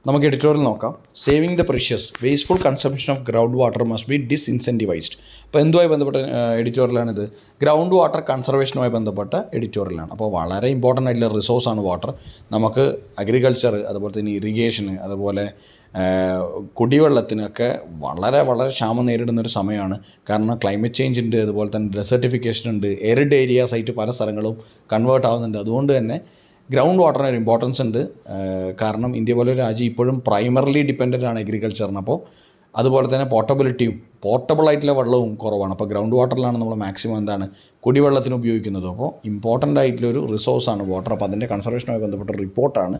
നമുക്ക് എഡിറ്റോറിയൽ നോക്കാം. Saving the precious wasteful consumption of ground water must be disincentivised. അപ്പോൾ എന്തുമായി ബന്ധപ്പെട്ട എഡിറ്റോറിയലാണിത്? ഗ്രൗണ്ട് വാട്ടർ കൺസർവേഷനുമായി ബന്ധപ്പെട്ട എഡിറ്റോറിയലാണ്. അപ്പോൾ വളരെ ഇമ്പോർട്ടൻ്റ് ആയിട്ടുള്ള റിസോഴ്സാണ് വാട്ടർ. നമുക്ക് അഗ്രികൾച്ചർ, അതുപോലെ തന്നെ ഇറിഗേഷന്, അതുപോലെ കുടിവെള്ളത്തിനൊക്കെ വളരെ വളരെ ക്ഷാമം നേരിടുന്നൊരു സമയമാണ്. കാരണം ക്ലൈമറ്റ് ചേഞ്ച് ഉണ്ട്, അതുപോലെ തന്നെ ഡെസർട്ടിഫിക്കേഷൻ ഉണ്ട്, എറിഡ് ഏരിയാസ് ആയിട്ട് പല സ്ഥലങ്ങളും കൺവേർട്ട് ആവുന്നുണ്ട്. അതുകൊണ്ട് തന്നെ ഗ്രൗണ്ട് വാട്ടറിന് ഒരു ഇമ്പോർട്ടൻസ് ഉണ്ട്. കാരണം ഇന്ത്യ പോലെ ഒരു രാജ്യം ഇപ്പോഴും പ്രൈമറിലി ഡിപ്പെൻഡൻ്റ് ആണ് അഗ്രികൾച്ചറിന്. അപ്പോൾ അതുപോലെ തന്നെ പോർട്ടബിളായിട്ടുള്ള വെള്ളവും കുറവാണ്. അപ്പോൾ ഗ്രൗണ്ട് വാട്ടറിലാണ് നമ്മൾ മാക്സിമം കുടിവെള്ളത്തിന് ഉപയോഗിക്കുന്നത്. അപ്പോൾ ഇമ്പോർട്ടൻ്റ് ആയിട്ടുള്ളൊരു റിസോഴ്സാണ് വാട്ടർ. അപ്പോൾ അതിൻ്റെ കൺസർവേഷനുമായി ബന്ധപ്പെട്ട റിപ്പോർട്ടാണ്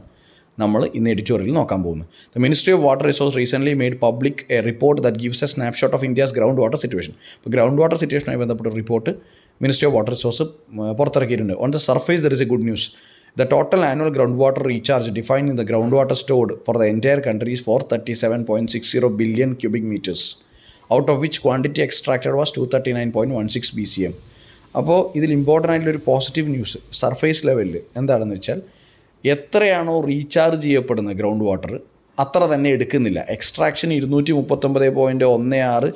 നമ്മൾ ഇന്ന് എഡിറ്റോറിയൽ നോക്കാൻ പോകുന്നത്. The ministry of water resource recently made public a report that gives a snapshot of India's ground water situation. അപ്പോൾ ഗ്രൗണ്ട് വാട്ടർ സിറ്റുവേഷനുമായി ബന്ധപ്പെട്ട report ministry of water resource പുറത്തിറക്കിയിട്ടുണ്ട്. On the surface there is a good news. The total annual groundwater recharge defined in the groundwater stored for the entire country is 437.60 billion cubic meters, out of which quantity extracted was 239.16 BCM. അപ്പോൾ ഇതിൽ important ആയിട്ടുള്ളൊരു positive news surface ലെവലിൽ എന്താണെന്ന് വെച്ചാൽ, എത്രയാണോ recharge ചെയ്യപ്പെടുന്നത് ground water അത്ര തന്നെ എടുക്കുന്നില്ല. എക്സ്ട്രാക്ഷൻ 239.16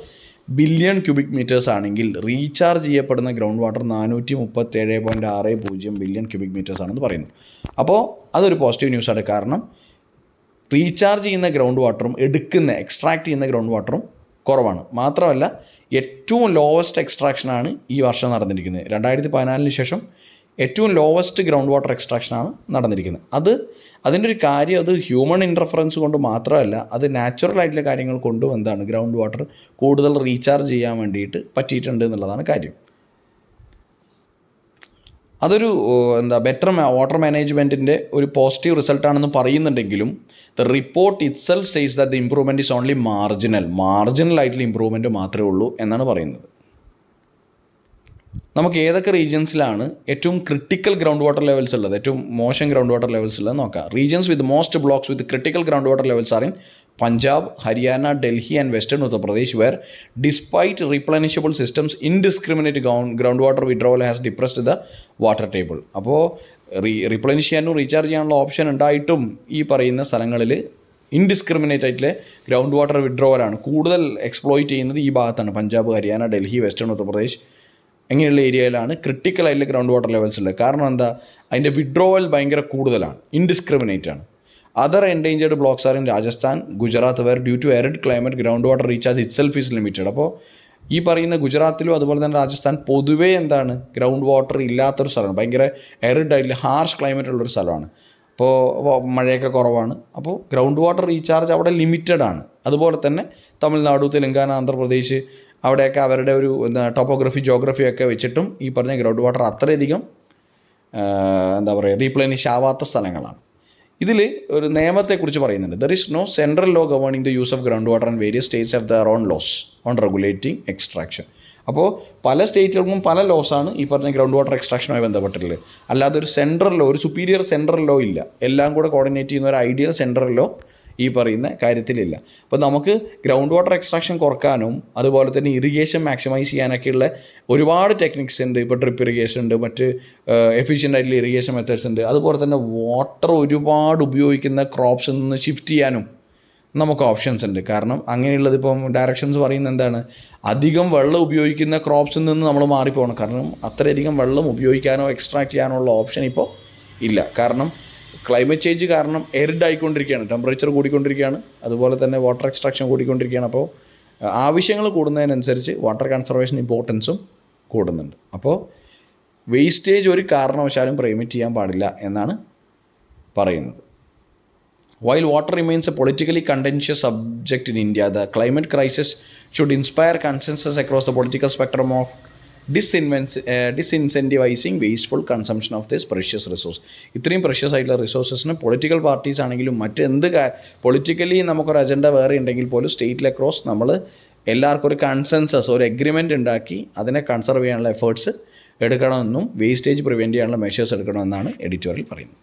ബില്യൺ ക്യൂബിക് മീറ്റേഴ്സ് ആണെങ്കിൽ റീചാർജ് ചെയ്യപ്പെടുന്ന ground water 437.60 billion cubic metres ആണെന്ന് പറയുന്നു. അപ്പോൾ അതൊരു പോസിറ്റീവ് ന്യൂസാണ്. കാരണം റീചാർജ് ചെയ്യുന്ന ഗ്രൗണ്ട് വാട്ടറും എക്സ്ട്രാക്ട് ചെയ്യുന്ന ഗ്രൗണ്ട് വാട്ടറും കുറവാണ്. മാത്രമല്ല ഏറ്റവും ലോവസ്റ്റ് എക്സ്ട്രാക്ഷനാണ് ഈ വർഷം നടന്നിരിക്കുന്നത്. 2014 ശേഷം ഏറ്റവും ലോവസ്റ്റ് ഗ്രൗണ്ട് വാട്ടർ എക്സ്ട്രാക്ഷനാണ് നടന്നിരിക്കുന്നത്. അതിൻ്റെ ഒരു കാര്യം അത് ഹ്യൂമൺ ഇൻ്റർഫറൻസ് കൊണ്ട് മാത്രമല്ല, അത് നാച്ചുറൽ ആയിട്ടുള്ള കാര്യങ്ങൾ കൊണ്ടും ഗ്രൗണ്ട് വാട്ടർ കൂടുതൽ റീചാർജ് ചെയ്യാൻ വേണ്ടിയിട്ട് പറ്റിയിട്ടുണ്ട് എന്നുള്ളതാണ് കാര്യം. അതൊരു ബെറ്റർ വാട്ടർ മാനേജ്മെൻറ്റിൻ്റെ ഒരു പോസിറ്റീവ് റിസൾട്ടാണെന്ന് പറയുന്നുണ്ടെങ്കിലും the report itself says that the improvement is only marginal ആയിട്ടുള്ള ഇമ്പ്രൂവ്മെൻറ്റ് മാത്രമേ ഉള്ളൂ എന്നാണ് പറയുന്നത്. നമുക്ക് ഏതൊക്കെ റീജിയൻസിലാണ് ഏറ്റവും ക്രിട്ടിക്കൽ ഗ്രൗണ്ട് വാട്ടർ ലെവൽസ് ഉള്ളത്, ഏറ്റവും മോശം ഗ്രൗണ്ട് വാട്ടർ ലെവൽസ് ഉള്ളത് നോക്കാം. Regions with most blocks with critical ground water levels are in Punjab, Haryana, Delhi and western Uttar Pradesh, where despite replenishable systems indiscriminate ground water withdrawal has depressed the water table. അപ്പോൾ replenish ചെയ്യാനും recharge ചെയ്യാനുള്ള option ഉണ്ടായിട്ടും ഈ പറയുന്ന സ്ഥലങ്ങളിൽ indiscriminate ആയിട്ടുള്ള ഗ്രൗണ്ട് വാട്ടർ വിഡ്രോവലാണ് കൂടുതൽ exploit ചെയ്യുന്നത് ഈ ഭാഗത്താണ്. പഞ്ചാബ്, ഹരിയാന, ഡൽഹി, വെസ്റ്റേൺ ഉത്തർപ്രദേശ് ഇങ്ങനെയുള്ള ഏരിയയിലാണ് ക്രിട്ടിക്കൽ ആയിട്ടുള്ള ഗ്രൗണ്ട് വാട്ടർ ലെവൽസ് ഉള്ളത്. കാരണം അതിൻ്റെ വിഡ്രോവൽ ഭയങ്കര കൂടുതലാണ്, ഇൻഡിസ്ക്രിമിനേറ്റ് ആണ്. Other endangered blocks are in Rajasthan, Gujarat, where due to arid climate ground water recharge itself is limited. അപ്പോൾ ഈ പറയുന്ന ഗുജറാത്തിലും അതുപോലെ തന്നെ രാജസ്ഥാൻ പൊതുവേ ഗ്രൗണ്ട് വാട്ടർ ഇല്ലാത്തൊരു സ്ഥലമാണ്. ഭയങ്കര എറിഡ് ആയിട്ടുള്ള ഹാർഷ് ക്ലൈമറ്റ് ഉള്ളൊരു സ്ഥലമാണ്. അപ്പോൾ മഴയൊക്കെ കുറവാണ്. അപ്പോൾ ഗ്രൗണ്ട് വാട്ടർ റീചാർജ് അവിടെ ലിമിറ്റഡ് ആണ്. അതുപോലെ തന്നെ തമിഴ്നാട്, തെലങ്കാന, ആന്ധ്രാപ്രദേശ് അവിടെയൊക്കെ അവരുടെ ഒരു ജോഗ്രഫിയൊക്കെ വെച്ചിട്ടും ഈ പറഞ്ഞ ഗ്രൗണ്ട് വാട്ടർ അത്രയധികം റീപ്ലനിഷ് ആവാത്ത സ്ഥലങ്ങളാണ്. ഇതിൽ ഒരു നിയമത്തെക്കുറിച്ച് പറയുന്നുണ്ട്. There is no central law governing the use of ground water and various states have their own laws on regulating extraction. അപ്പോൾ പല സ്റ്റേറ്റുകൾക്കും പല ലോസാണ് ഈ പറഞ്ഞ ഗ്രൗണ്ട് വാട്ടർ എക്സ്ട്രാക്ഷനുമായി ബന്ധപ്പെട്ടിട്ടുള്ളത്. അല്ലാതെ ഒരു സെൻട്രൽ ലോ, ഒരു സുപ്പീരിയർ സെൻട്രൽ ലോ ഇല്ല. എല്ലാം കൂടെ കോർഡിനേറ്റ് ചെയ്യുന്ന ഒരു ഐഡിയൽ സെൻട്രൽ ലോ ഈ പറയുന്ന കാര്യത്തിലില്ല. അപ്പോൾ നമുക്ക് ഗ്രൗണ്ട് വാട്ടർ എക്സ്ട്രാക്ഷൻ കുറക്കാനും അതുപോലെ തന്നെ ഇറിഗേഷൻ മാക്സിമൈസ് ചെയ്യാനൊക്കെയുള്ള ഒരുപാട് ടെക്നിക്സ് ഉണ്ട്. ഇപ്പോൾ ഡ്രിപ്പ് ഇറിഗേഷൻ ഉണ്ട്, മറ്റ് എഫിഷ്യൻ്റ് ആയിട്ടുള്ള ഇറിഗേഷൻ മെത്തേഡ്സ് ഉണ്ട്. അതുപോലെ തന്നെ വാട്ടർ ഒരുപാട് ഉപയോഗിക്കുന്ന ക്രോപ്സിൽ നിന്ന് ഷിഫ്റ്റ് ചെയ്യാനും നമുക്ക് ഓപ്ഷൻസ് ഉണ്ട്. കാരണം അങ്ങനെയുള്ളത് ഇപ്പം ഡയറക്ഷൻസ് പറയുന്നത് അധികം വെള്ളം ഉപയോഗിക്കുന്ന ക്രോപ്സിൽ നിന്ന് നമ്മൾ മാറിപ്പോകണം. കാരണം അത്രയധികം വെള്ളം ഉപയോഗിക്കാനോ എക്സ്ട്രാക്ട് ചെയ്യാനോ ഉള്ള ഓപ്ഷൻ ഇപ്പോൾ ഇല്ല. കാരണം ക്ലൈമറ്റ് ചേഞ്ച് കാരണം എറിഡ് ആയിക്കൊണ്ടിരിക്കുകയാണ്, ടെമ്പറേച്ചർ കൂടിക്കൊണ്ടിരിക്കുകയാണ്, അതുപോലെ തന്നെ വാട്ടർ എക്സ്ട്രാക്ഷൻ കൂടിക്കൊണ്ടിരിക്കുകയാണ്. അപ്പോൾ ആവശ്യങ്ങൾ കൂടുന്നതിനനുസരിച്ച് വാട്ടർ കൺസർവേഷൻ ഇമ്പോർട്ടൻസും കൂടുന്നുണ്ട്. അപ്പോൾ വേസ്റ്റേജ് ഒരു കാരണവശാലും പെർമിറ്റ് ചെയ്യാൻ പാടില്ല എന്നാണ് പറയുന്നത്. While water remains a politically contentious subject in India, the climate crisis should inspire consensus across the political spectrum of disincentivizing wasteful consumption of this precious resource. ഇത്രയും precious ആയിട്ടുള്ള റിസോഴ്സസിന് പൊളിറ്റിക്കൽ പാർട്ടീസ് ആണെങ്കിലും politically നമുക്കൊരു agenda വേറെ ഉണ്ടെങ്കിൽ പോലും സ്റ്റേറ്റിൽ across നമ്മൾ എല്ലാവർക്കും ഒരു കൺസെൻസസ്, ഒരു എഗ്രിമെൻ്റ് ഉണ്ടാക്കി അതിനെ കൺസർവ് ചെയ്യാനുള്ള എഫേർട്സ് എടുക്കണമെന്നും വേസ്റ്റേജ് പ്രിവെൻറ്റ് ചെയ്യാനുള്ള മെഷേഴ്സ് എടുക്കണമെന്നാണ് എഡിറ്റോറിയൽ പറയുന്നത്.